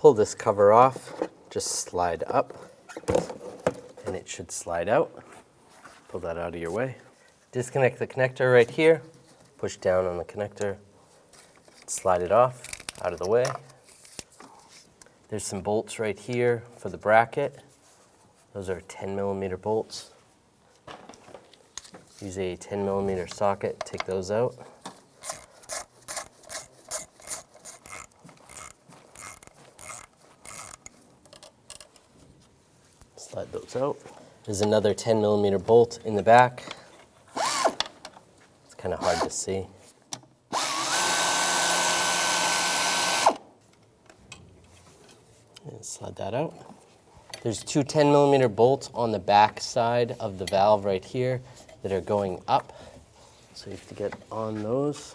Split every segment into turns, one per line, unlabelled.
pull this cover off, just slide up, and it should slide out. Pull that out of your way. Disconnect the connector right here, push down on the connector, slide it off, out of the way. There's some bolts right here for the bracket. Those are 10mm bolts. Use a 10mm socket, take those out. Slide those out. There's another 10mm bolt in the back. It's kind of hard to see. And slide that out. There's two 10mm bolts on the back side of the valve right here that are going up. So you have to get on those.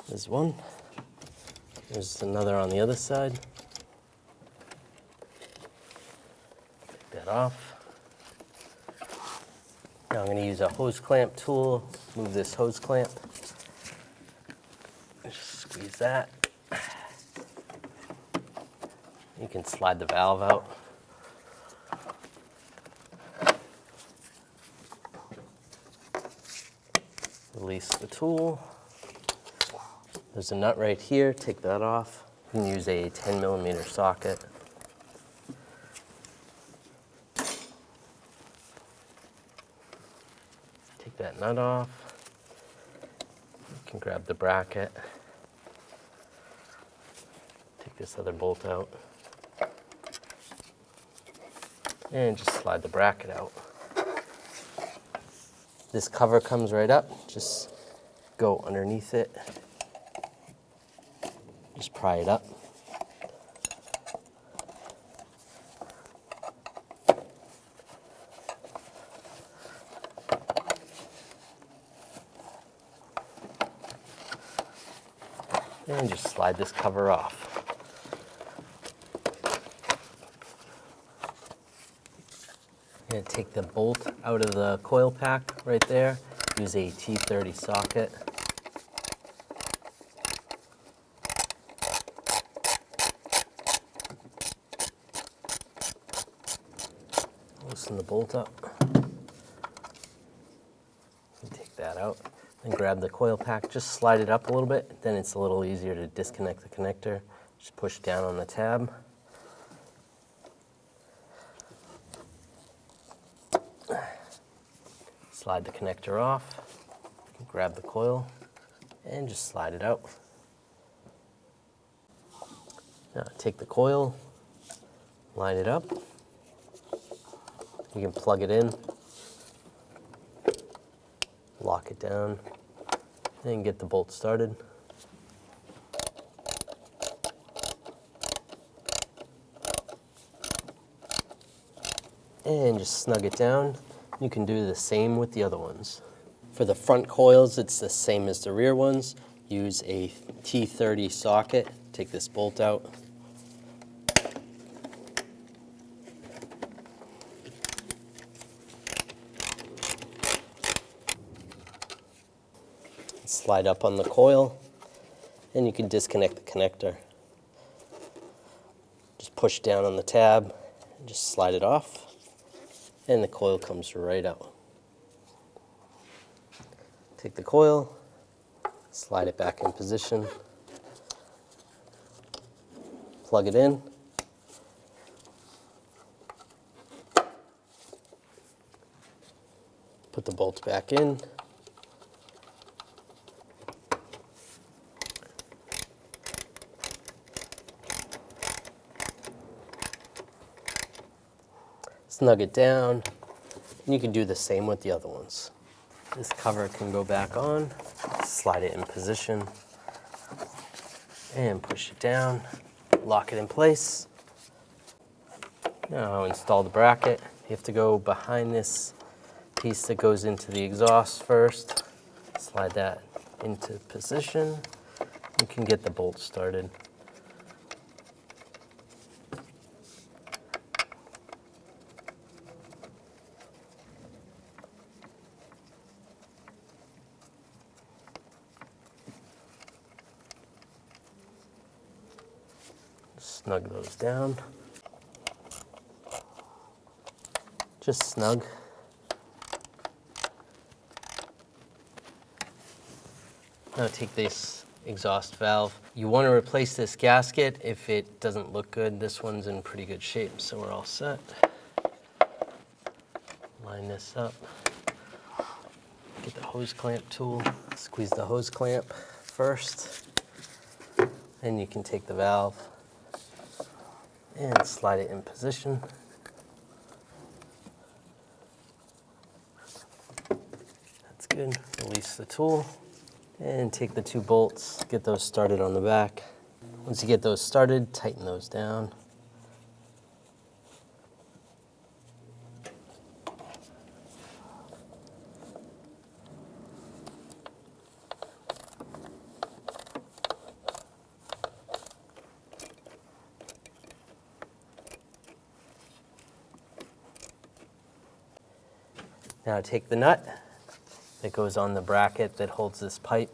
There's one. There's another on the other side. Take that off. Now I'm going to use a hose clamp tool. Move this hose clamp. Just squeeze that. You can slide the valve out. Release the tool. There's a nut right here, take that off. You can use a 10mm socket. Take that nut off. You can grab the bracket. Take this other bolt out. And just slide the bracket out. This cover comes right up, just go underneath it. Just pry it up. And just slide this cover off. I'm going to take the bolt out of the coil pack right there. Use a T30 socket. Loosen the bolt up. Take that out. Then grab the coil pack, just slide it up a little bit, then it's a little easier to disconnect the connector. Just push down on the tab. Slide the connector off, grab the coil, and just slide it out. Now take the coil, line it up. You can plug it in, lock it down, and get the bolt started. And just snug it down. You can do the same with the other ones. For the front coils, it's the same as the rear ones. Use a T30 socket, take this bolt out. Slide up on the coil, and you can disconnect the connector. Just push down on the tab, and just slide it off, and the coil comes right out. Take the coil, slide it back in position, plug it in, put the bolts back in, snug it down, and you can do the same with the other ones. This cover can go back on, slide it in position, and push it down, lock it in place. Now install the bracket. You have to go behind this piece that goes into the exhaust first. Slide that into position. You can get the bolt started. Snug those down. Just snug. Now take this exhaust valve. You want to replace this gasket if it doesn't look good. This one's in pretty good shape, so we're all set. Line this up. Get the hose clamp tool. Squeeze the hose clamp first. Then you can take the valve and slide it in position. That's good. Release the tool and take the 2 bolts, get those started on the back. Once you get those started, tighten those down. Now take the nut that goes on the bracket that holds this pipe,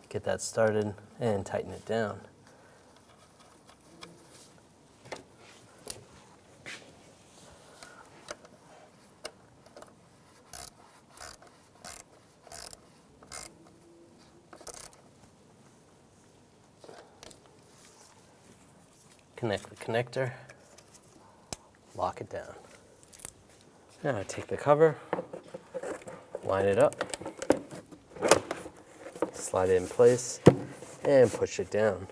get that started, and tighten it down. Connect the connector, lock it down. Now take the cover, line it up, slide it in place, and push it down.